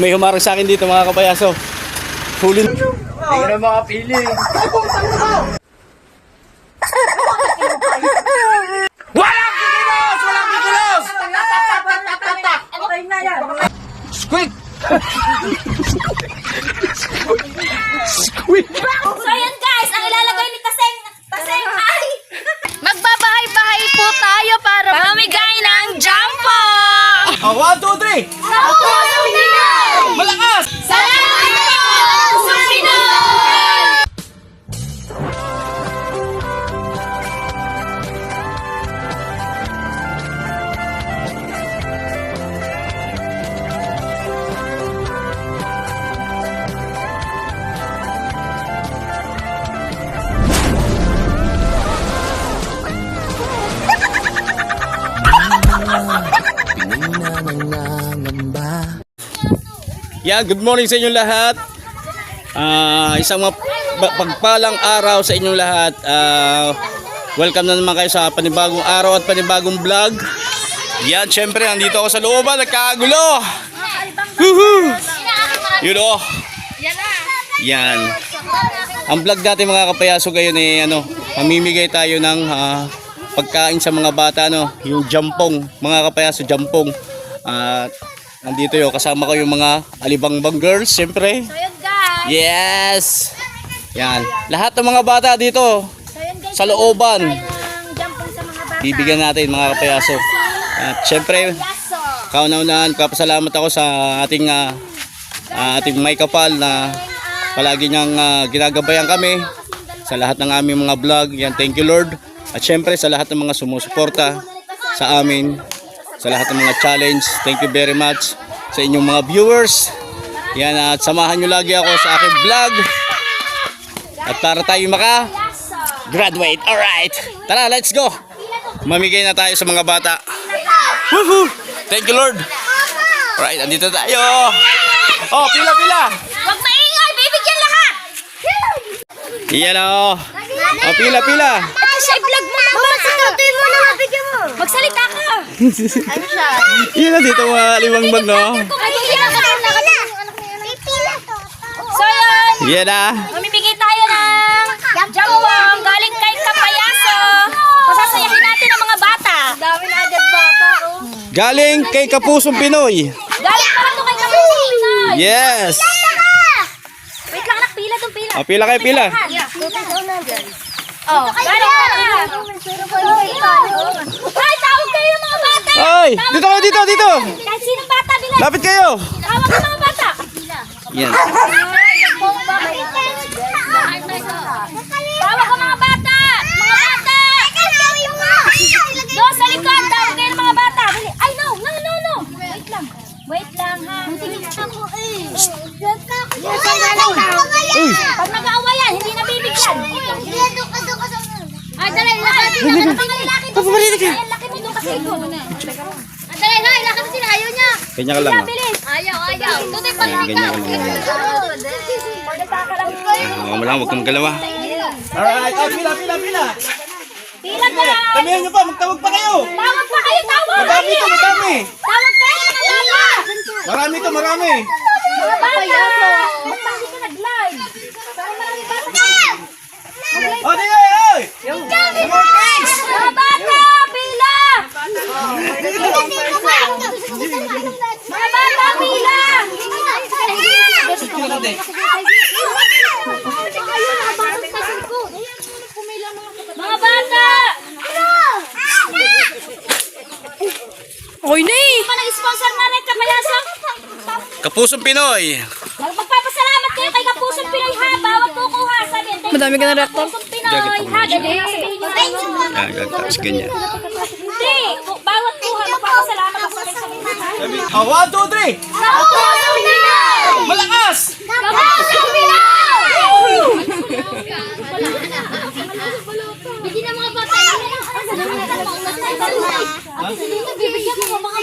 May humarang sa akin dito mga kapayaso. Huli. Hindi na makapili. Walang kikilos! Walang kikilos! Squid! Squid! So yun guys, ang ilalagay ni Taseng ay magbabahay-bahay po tayo para mamigay ng jampo! Oh, 1, 2, 3! Malakas! Salamat po sa Pinoy! Yeah, good morning sa inyong lahat. Isang pagpalang araw sa inyong lahat. Welcome na naman kayo sa panibagong araw at panibagong vlog. Yan, syempre, nandito ako sa looban, nagkakagulo. Woohoo! Yun o. Yan. Ang vlog natin mga kapayaso ngayon eh, mamimigay tayo ng pagkain sa mga bata, yung jampong, mga kapayaso, jampong. Nandito yo, kasama ko yung mga alibangbang girls, syempre. So yun guys, Yes! Yan. Lahat ng mga bata dito, so yun guys, sa looban. tayo ng jampo sa mga bata. Bibigyan natin mga kapayaso. At syempre, Yaso. kauna-unahan, kapasalamat ako sa ating may kapal na palagi niyang ginagabayan kami sa lahat ng aming mga vlog. Yan, thank you Lord. At syempre sa lahat ng mga sumusuporta sa amin, sa lahat ng mga challenge, thank you very much sa inyong mga viewers. Yan, at samahan nyo lagi ako sa aking vlog. At para tayo maka-graduate. Alright, tara, let's go. Mamigay na tayo sa mga bata. Woohoo! Thank you Lord. Alright, andito tayo. Oh, pila-pila. Huwag maingay, bibigyan lahat! Yan o. Oh, pila-pila. Ito siya, i-vlog mo na ba? Tutuin mo na, bigyan mo. Magsalita ka. Ano siya? Yan na dito mga liwangbang, no? So yun, Yan na. mamimigay tayo ng jampong galing kay Kapayaso. Pasasayahin natin ang mga bata. Dami na agad bata. Galing kay Kapusong Pinoy. Galing pala ito kay Kapusong Pinoy. Yes. Wait lang anak, pila itong pila. Oh, pila kayo, pila. Oh, galing pala. Ay, tawag kayo mga bata. Ay, dito kayo, dito. Kahit sinong bata, bilang. Lapit kayo. Tawag ka mga bata. Yan. Tawag ka mga bata. Mga bata. Doon sa likod, tawag kayo ng mga bata. Dali. Ay, no. Wait lang. Wait lang, ha. Uy. Pag nag-aawayan, hindi nabibigyan. Ay, dali, lakad. Lalaki mo doon kasi ito. Dali, lakad mo sila. Ayaw niya. Kanya ka lang. Oh. Bilis. Ayaw. Tutoy pa lang. Ganyan ka lang. Pagkataka lang. Huwag kang magalawa. Alright, oh, pila. Pila ka. Tamihan nyo pa, magtawag pa kayo. Tawag pa kayo, tawag. Madami to, madami. Tawag kayo, mga bata. Marami to, marami. Mga bata. Ba't ba hindi ka nag-live? Para marami bata. Oh, di oy. Mga bata, pila. Mga bata, pila. Mga bata. Okay na eh. Pa nag-sponsor na rin Kapayaso. Kapusong Pinoy. Magpapasalamat kayo kay Kapusong Pinoy ha. Bawat kukuha. Sabihin. Madami ka na reactor. Kapusong Pinoy ha. Ganyan. Sabihin nyo. Yan, tapos ganyan. Hindi. Bawat kuha. Magpapasalamat ka sa akin. Oh, 1, 2, 3. Kapusong Pinoy! Malakas. Kapusong Pinoy! Hindi na mga bata. Bibigyan mo mga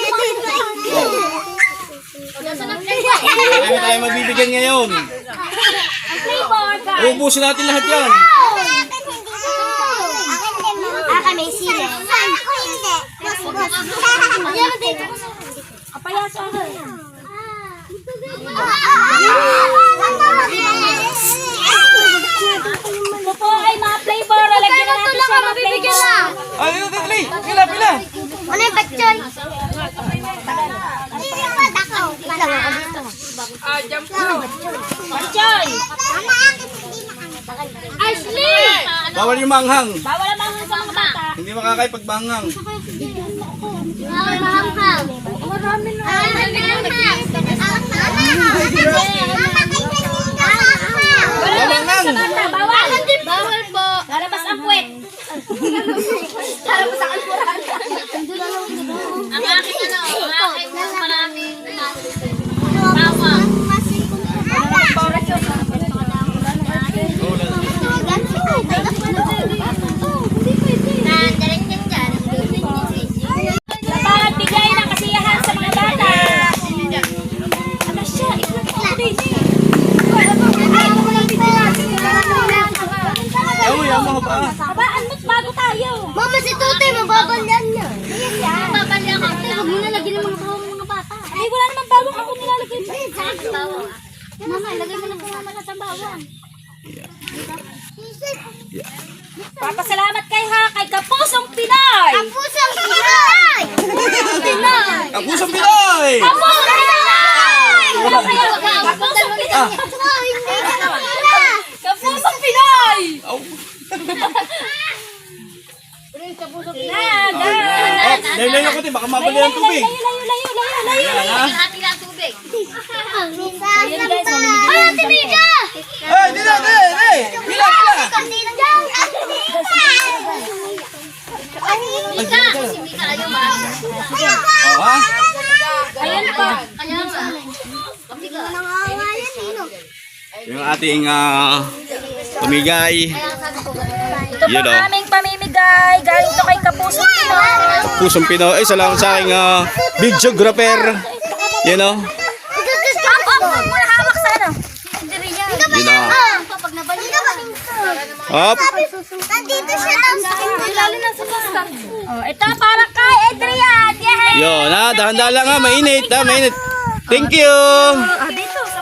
Ano tayo mabibigyan ngayon? flavor guys. Ubusin natin lahat yan. May sili. Ako hindi. Kapayaso ako. Ito po ay mga flavor. Lagyan na natin siya mga flavor. Ay, dali. Pila, pila. Ano yung batchoy? Panchoy! Ashley! Bawal yung manghang. Bawal ang mga sa mga bata. Hindi makakay pag manghang. Wala lang Manghang. sa bata. Bawal. Bawal po. Lalabas ang puwet. Lalabas ang alpuran. Ang aking maraming bawang. Labangan bigay ng kasiyahan sa mga bata. Ano siya? Ay, ang mga pa. Abaan mo't bago tayo. Mama, si Tutoy, mababalyan niya. Mababalyan ka. Huwag mo na lagyan ng mga bawang mga bata. Ay, wala namang bawang ako nilalagay. Bawang. Mama, lagay mo na po naman sa bawang. Papasalamat kay Kapusong Pinoy. Pusang Pinoy! Pinoy! Kapusang Pinoy! Kapusong Pinoy! Kapusong Pinoy! Kapusong Pinoy! Layo-layo ko din, baka mabali ang tubig. Layo. Hati na ang tubig. Ay, Ate Mika! Ay, di na, di. Pila, pila. Mika! Si Mika, ayaw ba? Oh, ha? Ayan po. Kaya ba? Mika. Yung ating pamigay. Ito po Yun, oh. aming pamimigay. Galing to kay Kapusong Pinoy. Pusong Pinoy. Ay, salamat sa aking videographer. You know? Muna hawak sa ano? You know? Pag nabalik ka. Hop. Nandito siya lang sa Lalo na sa basta. Oh, ito para kay Adrian. Yay! Yun, ha? Dahan-dahan lang ha. Mainit, ha? Mainit. Thank you. Dito sa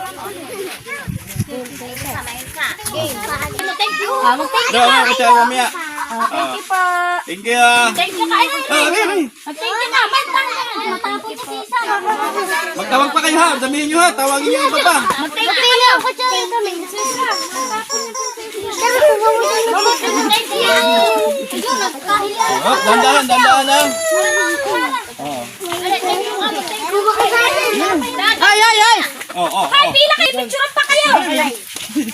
Thank you. mag-thank you Doon, ka. kasi mamaya. Thank you po. Thank you, ha? Thank you kay Ah, okay. Mag-thank you ka. Matapos si Isa. Magtawag pa kayo, ha? Sabihin nyo, ha? Tawagin nyo yung iba pa. Mag-thank you kayo. Thank you. Oh, dahan-dahan, ha? Ay! Oh. Ay, pila kayo. Picturean pa kayo.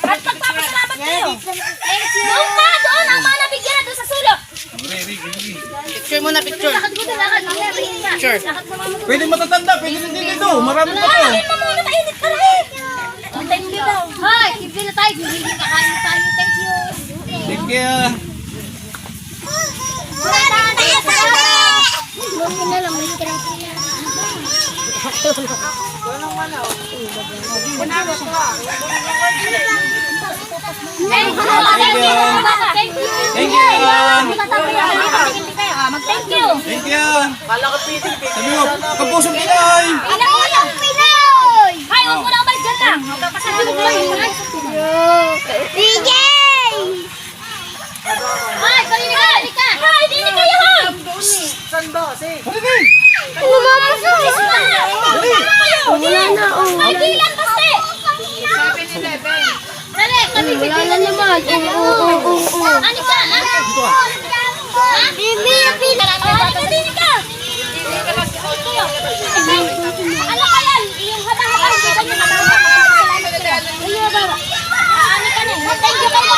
At magpapasalamat kayo. Doon ka, doon. Ang mga nabigyan doon sa sulok. Picture muna, picture. Sure. Pwede matatanda, pwede rin dito. Marami pa to. Ay, mamuna, mainit ka rin. Thank you daw. Hi, keep na tayo. Bibigyan kakain tayo. Thank you. Thank you. Thank you. Thank you. Mag-thank you. Thank you. Sabi mo, Kapusong Pinoy. Pinoy! Ay, huwag mo na umalis dyan lang. Magpapasalamat kayo. DJ! Ay, palinig ka. Ay, hindi kayo ha. Wala na, oh. Ay, bilang basta. Dali, kami wala na naman. Oo. Ano ka? Bibi, pila. Hindi ka. Ano ka yan? Yung haba-haba. Ano ka na? Mag-thank you kayo.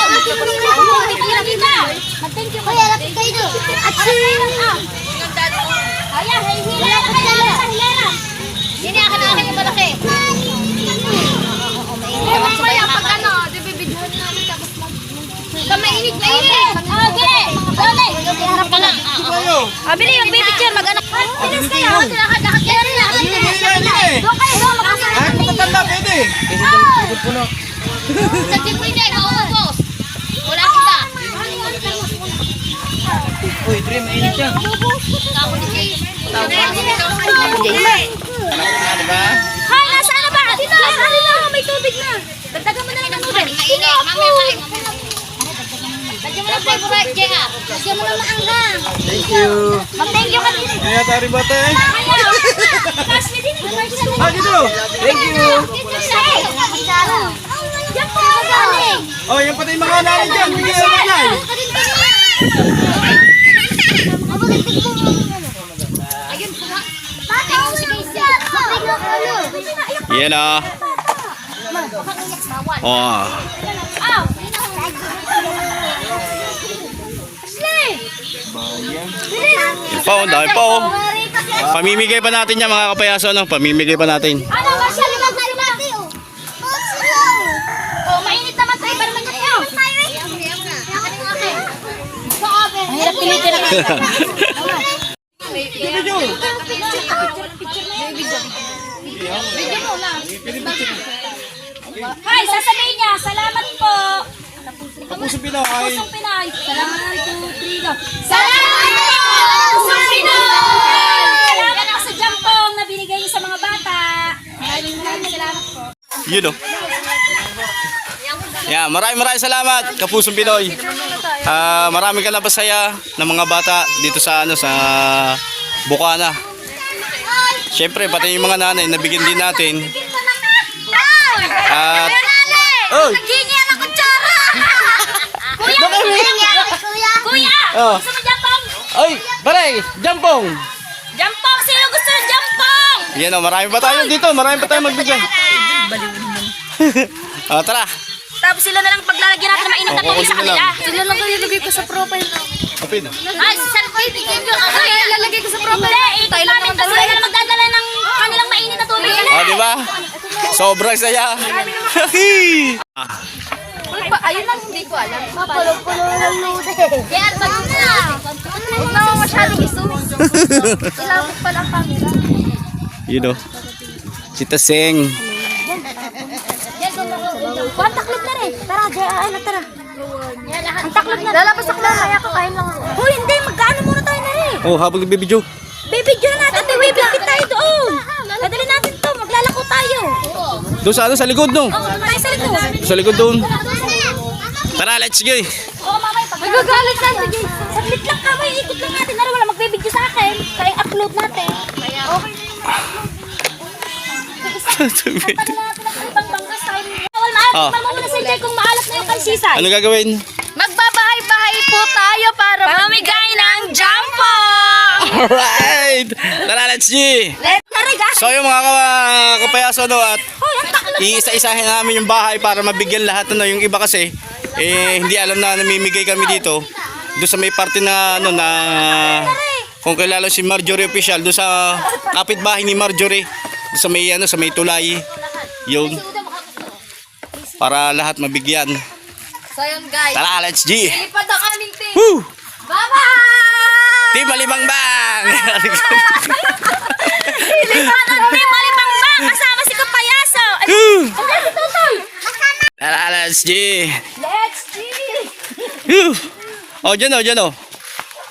Mag-thank you Kuya, lapit kayo doon. Ayan, hilera ka dyan. Hilera. Hindi ako na akin yung malaki. Mamaya pag ano, bibidyohan namin tapos mainit. Okay. Dali. Harap ka lang. Bili yung picture. Mag-anak. Bilis kayo. Lakad kayo rin. Doon kayo. Doon. Ay, matatanda, pwede. Sa jeep pwede, maubos. Wala kita. Uy, Dre, mainit yan. Ako ni Jay. Diba? Hay, nasaan na ba? Dito. Sali lang, may tubig na. Dagdagan mo na lang ng tubig. Mainit, mamaya kain. Lagyan mo ng favorite, Jenga. Lagyan mo ng maanghang. Thank you. Mag-thank you ka din. Kaya tari ba tayo? Ayaw. Cash na din. Ah, dito. Thank you. Diyan po ako galing. Oh, yan pati yung mga nanay dyan. Bigyan naman yan. Ayun po nga. Bakit? Yan ah. Oh. Aw. Ashley. Yan pa, oh, dami pa oh. Pamimigay pa natin yan mga kapayaso, no? Pamimigay pa natin. Ano ba siya? Limang na natin. Oh, mainit naman tayo. Para naman tayo. Ang hirap pilitin naman. Video mo na. Hi, sasabihin niya. Salamat po. Kapusong Pinoy. Pusong Pinay. Salamat po, Trino. Salamat po, Pusong Pinoy. Salamat po sa jampong na binigay niyo sa mga bata. Maraming salamat po. Yun oh. Yeah, maraming salamat, Kapusong Pinoy. Marami ka napasaya ng mga bata dito sa ano sa Bukana. Siyempre, pati yung mga nanay nabigyan din natin. At oh, Naghingi ang kutsara. Kuya, Kuya, Oh. gusto mo jampong? ay, pare, jampong. Jampong, sino gusto ng jampong? Yan oh, marami pa tayo dito, marami pa tayo magbigay. Tara. Tapos sila na lang paglalagyan natin ng mainit na Oo, tubig sa sila lang. kanila. Sila lang kayo ilagay ko sa profile. Kapit. Ay, saan ko ibigyan nyo? Ako yung lalagay ko sa profile. Hindi, ito namin kasi sila na magdadala ng kanilang mainit na tubig. Oh, di ba? Sobrang saya. Ayun lang, hindi ko alam. Mapulo-pulo ng nude. Kaya pag na. Huwag naman masyadong iso. Kailangan pa lang camera. You know. Si Taseng. Kuhan, taklid na rin. Tara, ano, tara. Ang taklid na. Lalabas ako lang, kaya kakain lang ako. Uy, hindi, magkano muna tayo na rin. Oh, habang nagbibidyo. Bibidyo na natin, bibidyo tayo doon. Madali natin to, maglalako tayo. Doon sa ano, sa likod, no? Oo, tayo sa likod. Sa likod doon. Tara, let's go. Oo, mamay, magagalit na. Sige, saglit lang ka, may ikot lang natin. Ano, wala magbibidyo sa akin. Kaya upload natin. Kaya, okay. Tagal natin ang ibang bangkas tayo. Wala maalat, Oh. mama muna sa Jay kung maalat na yung kansisay. Ano gagawin? Magbabahay-bahay po tayo para mamigay ng jampo! Alright! Tara, let's go. So yung mga kapayaso, no, at iisa-isahin namin yung bahay para mabigyan lahat, no, yung iba kasi hindi alam na namimigay kami dito doon sa may parte na ano na kung kilala si Marjorie Official doon sa kapitbahay ni Marjorie doon sa may ano sa may tulay yun para lahat mabigyan. So yun guys, Tara, let's go. lipad ang aming team. Woo! Bye-bye! Team Malibang Bang! Lipad ang team Malibang-bang kasama si Kapayaso. Ay, Woo! si Tutoy. Tara, let's go. Let's chill. Woo! Oh, dyan oh, dyan oh.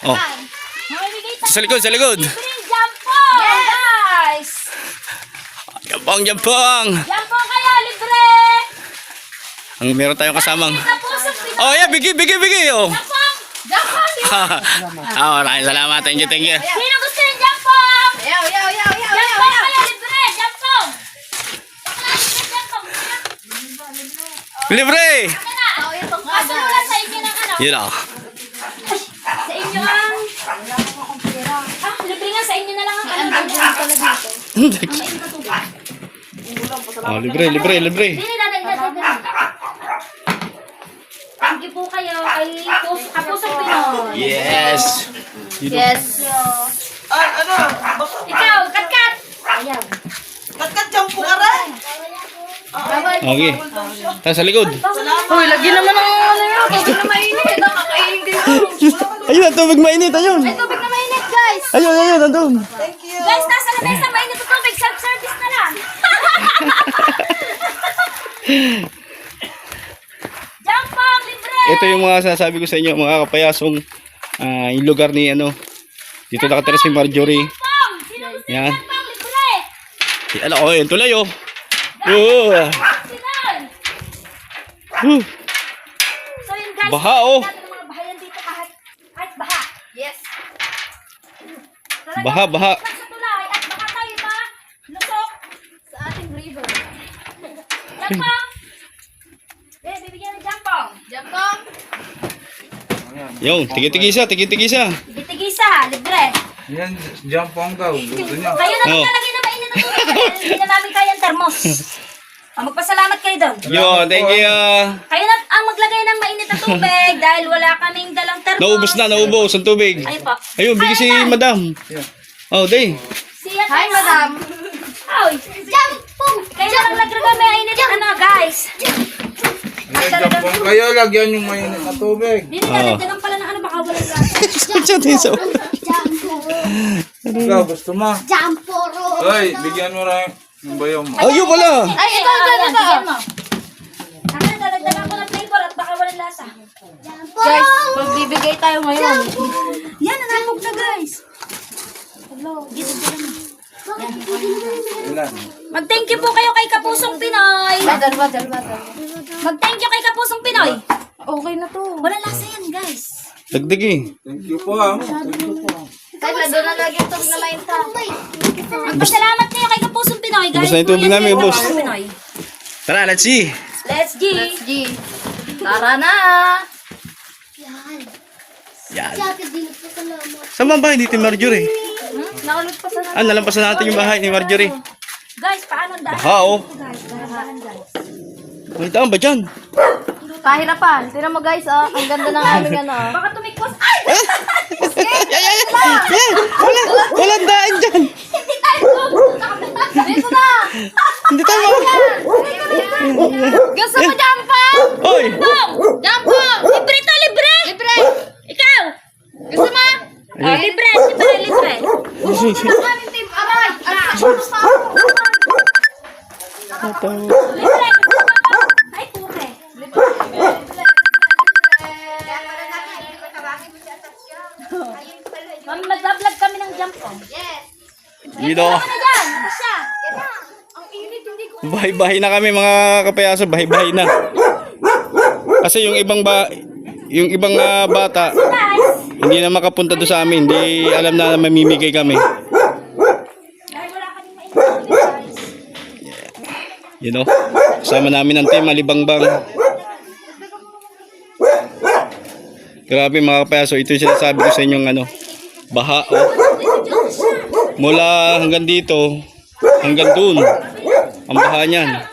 Oh, Mamimigay tayo sa likod, sa likod. ng jampo, guys. Jampong, jampong. Jampo kaya, libre. Ang meron tayong kasamang. Tapos ang Oh, yeah, bigay, oh. jampong. Jampong. Maraming salamat. Thank you, thank you. Sino gusto ng jampong? Jampong kaya, libre. Jampong. Libre! Kaso wala sa inyo ng ano. Yun oh. Sa inyo ang... libre nga sa inyo na lang ang alam talaga dito. Oh, libre, libre, libre. Dili, dadag. Thank you po kayo kay Kapusong Pinoy. Yes. Yes. Ikaw, kat-kat. Ayaw. Okay. Tayo sa likod. Uy, lagi naman ang ano yun. Tubig na mainit. Nakakainin din yun. Ayun, ang tubig mainit. Ayun. Ay, tubig na mainit, guys. Ayun, nandun. Guys, nasa na tayo sa mainit na tubig. Self-service na lang. Jampong, libre. Ito yung mga sinasabi ko sa inyo, mga kapayasong yung lugar ni ano. Dito nakatira si Marjorie. Jampong. Sino gusto ng Yan. jampong, libre. Ano, oh, yun tulay oh. Oo. Pinoy! Huh. So yun guys, Baha, oh. natin ang mga bahayan dito kahit baha. Yes. Baha, baha. Sa tulay at baka tayo lusok sa ating river. Jampong! Bibigyan ng jampong. Jampong! Yung, tigi-tigisa. Bitigisa, libre. Yan, jampong daw. Gusto niya. Kayo na Oh. maglalagay na mainit na tubig. Hindi na namin kaya ang termos. Magpasalamat kayo doon. Yo, thank you. Kayo na ang maglagay ng mainit na tubig dahil wala kaming dalang termos. Naubos ang tubig. Ayun po. Ayun, bigay si madam. Oh, day. Siya, hi, madam. Ay, jampong! Kayo na lang naglagay may mainit na guys. Yan, jampong kayo. Lagyan yung mainit na tubig. Dito na, dagang pala ng baka walang lasa. Ikaw, gusto mo? Jamporo. Ay, bigyan mo rin yung bayaw mo. Ayun pala. Ay, ito. Akin, dadagdagan ko ng flavor at baka walang lasa. Guys, magbibigay tayo ngayon. Yan, nanamog na guys. Ilan? Mag-thank you po kayo kay Kapusong Pinoy. Mag-thank you kay Kapusong Pinoy. Okay na to. Walang lasa yan guys. Dagdagi. Thank you po ah. Kahit na doon na lagi yung tubig na mainta. Magpasalamat kayo kay Kapusong Pinoy guys. Ubus na yung tubig namin, ubus. Kapusong Pinoy. Tara, let's see. Let's G. Tara na. Yan. Dati din po salamat. Saan ba ang bahay dito, Marjorie? Naulot pa sa natin. Nalampasan natin yung bahay ni Marjorie. Guys, paano ang daan? Baha, oh. Guys, dahan guys. May daan ba dyan? Pahirapan. Tignan mo guys, oh. Ang ganda ng aming ano. Baka tumikos. Ay! Walang daan dyan. Hindi tayo pupunta. Dito na! Hindi tayo maka... Gusto mo jampong? Hoy! Jampong! Libre to, libre! Libre! Ikaw! Gusto mo? Libre! Libre! Aming team, aray! Libre! Ay, pure! Mami, mag-vlog kami ng jampong. Dito. Ano na dyan? Siya! Bahay-bahay na kami mga kapayasa. Bahay-bahay na. Kasi yung ibang bata, Guys! hindi na makapunta doon sa amin. Hindi alam na mamimigay kami. Dahil wala kaming mainit na tubig, guys. You know? Kasama namin ang team, Alibangbang. Grabe mga kapayaso, ito yung sinasabi ko sa inyong ano, baha. Oh. Mula hanggang dito, hanggang dun, ang baha niyan.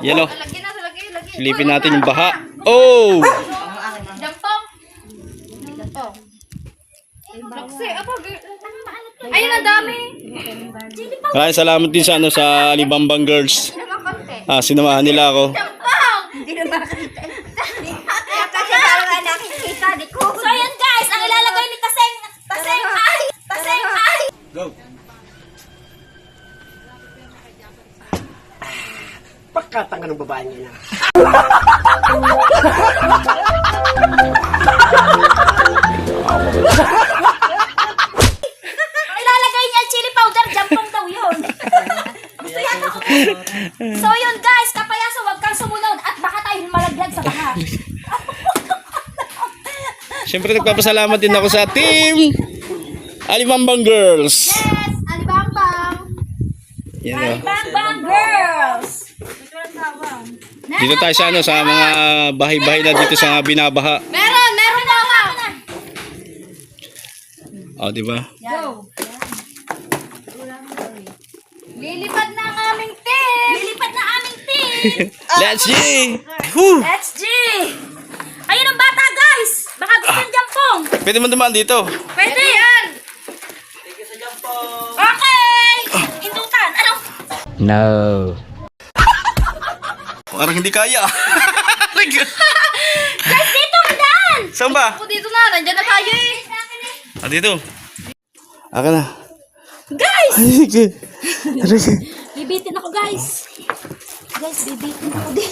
Yan o. Silipin natin yung baha. Oh! Ayun, ang dami. Maraming salamat din sa, ano, sa Alibambang Girls. Sinamahan nila ako. So yun guys, ang ilalagay ni Taseng ay! Go. Pagkatanga ng babae niya. Ang ilalagay niya chili powder, jampong daw yun. Gusto yata ko. So yun guys, kapayaso, huwag kang sumunod at baka tayo malaglag sa baha. Siyempre nagpapasalamat din ako sa team Alibambang Girls. Yes, alibambang. Yan o. Bang bang girls! Dito tayo sa, ano, sa mga bahay-bahay na dito sa mga binabaha. Meron mama. O, di ba? Go! Lilipad na ang aming team. Lilipat na aming team! Let's see! Whew! Let's G! Ayun ang bata guys! Baka gusto ng jampong! Pwede mo dumaan dito. Pwede yan! Okay! Indutan! Ano? No. Parang hindi kaya. Guys, dito ka daan! Saan ba? Dito na, nandiyan na tayo eh. Dito. Aka na. Guys! Sige. Bibitin ako guys! Guys, bibitin ako din.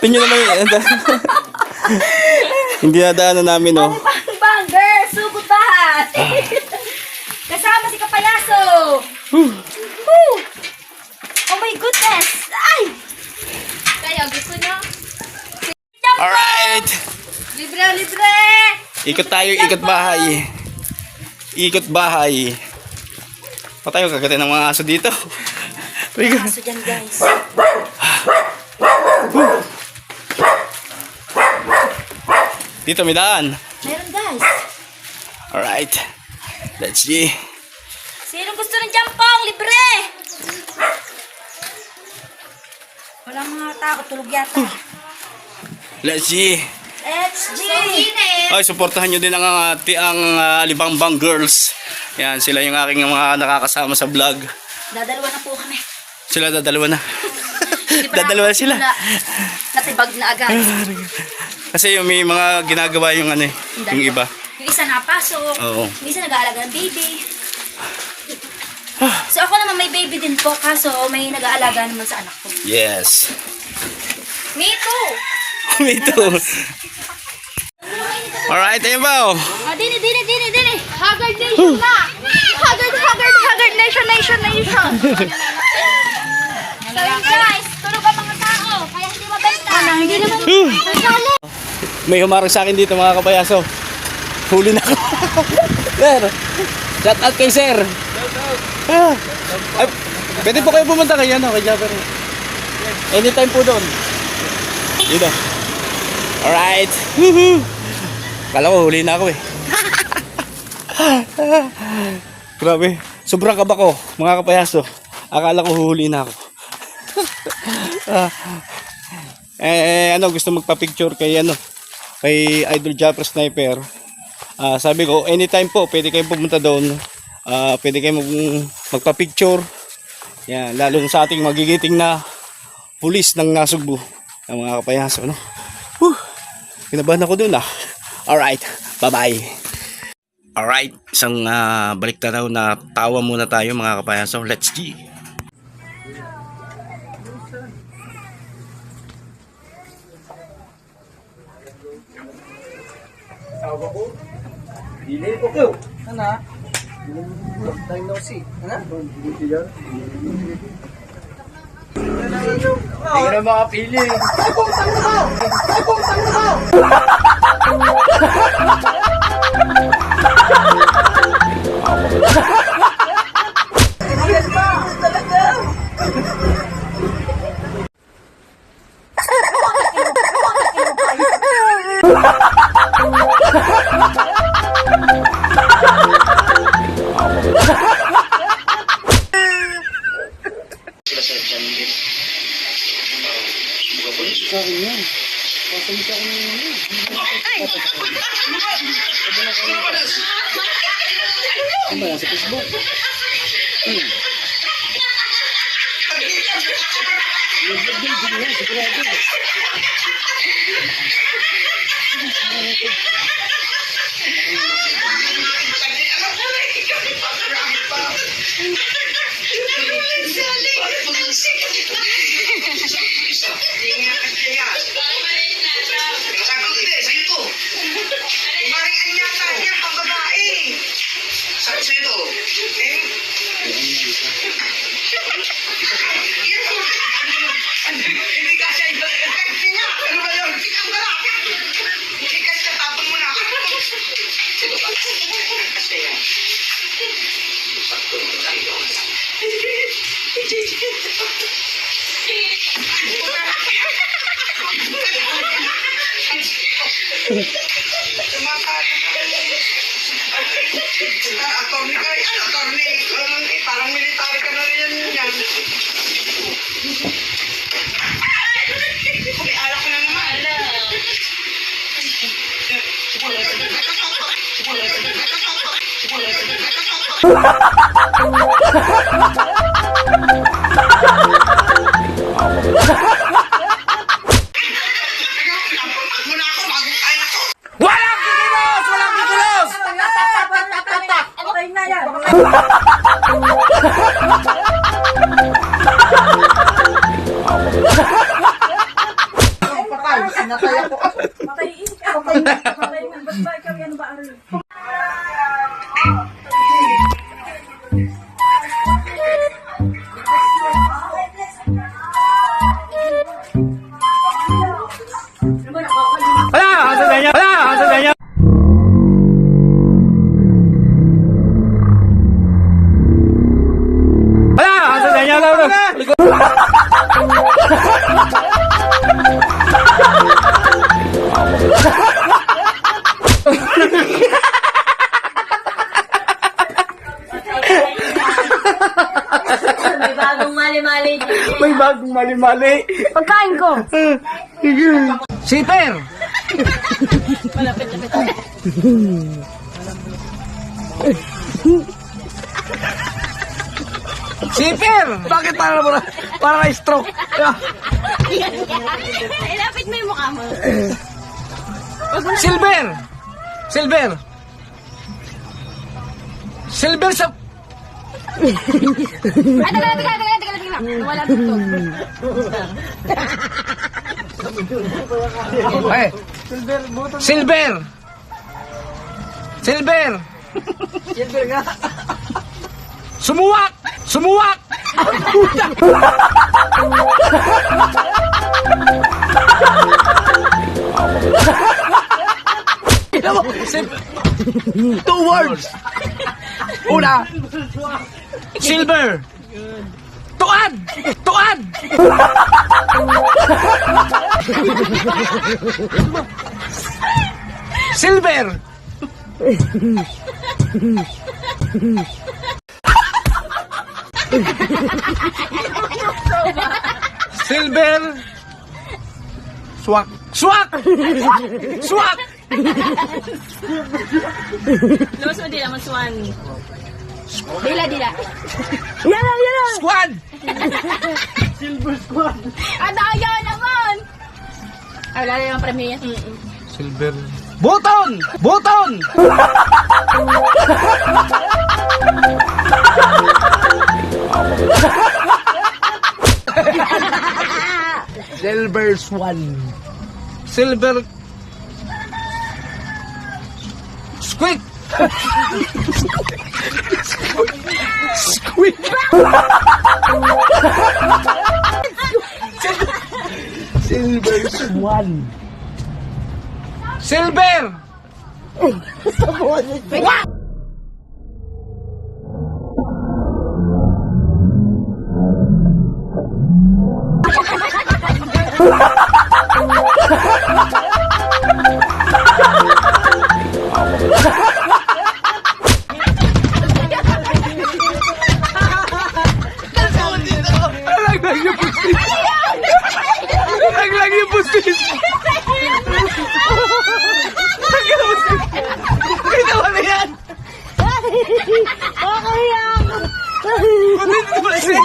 Tingnan naman yun. Hindi na daanan namin, oh. Bang bang girls! Sugod bahat! kapayaso! Woo! Oh my goodness! Ay! Kaya gusto nyo? Alright! Libre, libre! Ikot tayo, ikot bahay. Ikot bahay. Pa tayo kagatin ng mga aso dito. Riga. Aso dyan guys. Dito may daan. Meron guys. Alright. Let's see. Sinong gusto ng jampong? Libre! Walang mga tao, tulog yata. Let's see. Let's G! Ay, suportahan nyo din ang Libangbang Girls. Yan, sila yung aking mga nakakasama sa vlog. Dadalawa na po kami. Sila dadalawa na. Hindi pa Dadalawa na sila. Natibag na agad. Kasi yung may mga ginagawa yung ano eh, yung iba. Yung isa napasok. Oo. Yung isa nag-aalaga ng baby. So ako naman may baby din po, kaso may nag-aalaga naman sa anak ko. Yes. Me too! Me too. Alright, ayun ba? Ah, dini! Haggard Nation na! Haggard Nation! So yun guys, tulog ang mga tao, kaya hindi mabenta. Hindi naman. May humarang sa akin dito mga kabayaso. Huli na ako. Sir, shout out kay sir. Ah. Ay, pwede po kayo pumunta kay Jabber. Anytime po doon. Dito. Alright. Woohoo. Kala ko huli na ako eh. Grabe. Sobrang kaba ko mga kapayaso. Akala ko huli na ako. Gusto magpa-picture kay kay Idol Japper Sniper. Sabi ko anytime po pwede kayong pumunta doon. Pwede kayong magpa-picture. Yan, lalo sa ating magigiting na pulis ng Nasugbu, ng mga kapayaso, no? Kinabahan ako doon, Alright, bye-bye. Alright, isang balik na raw na tawa muna tayo mga kapayaso. Let's see. Parang military ka na rin yan. May alak ka na naman. May bagong mali-mali. May bagong mali-mali. Pagkain ko. Siper! Siper! Bakit para stroke? Ilapit mo yung mukha mo. Silver! Silver! Silver sa... Ay, tagal. Wala dito. Ay! Silver! Silver! Silver nga! Sumuwak! Sumuwak! Two words! Una! Silver! Tuad! Tuad! Silver! Silver! Swak! Swak! Swak! Lumas mo dila, maswan. Dila. Squad! Adaya naman! Ay, wala na yung premiere. Silver. Buton! Buton! Silver Swan. Silver Squid. Squid. Silver Swan. Silver. Lagi yung pustis. Kita mo na yan. Kakahiyak! Pustis.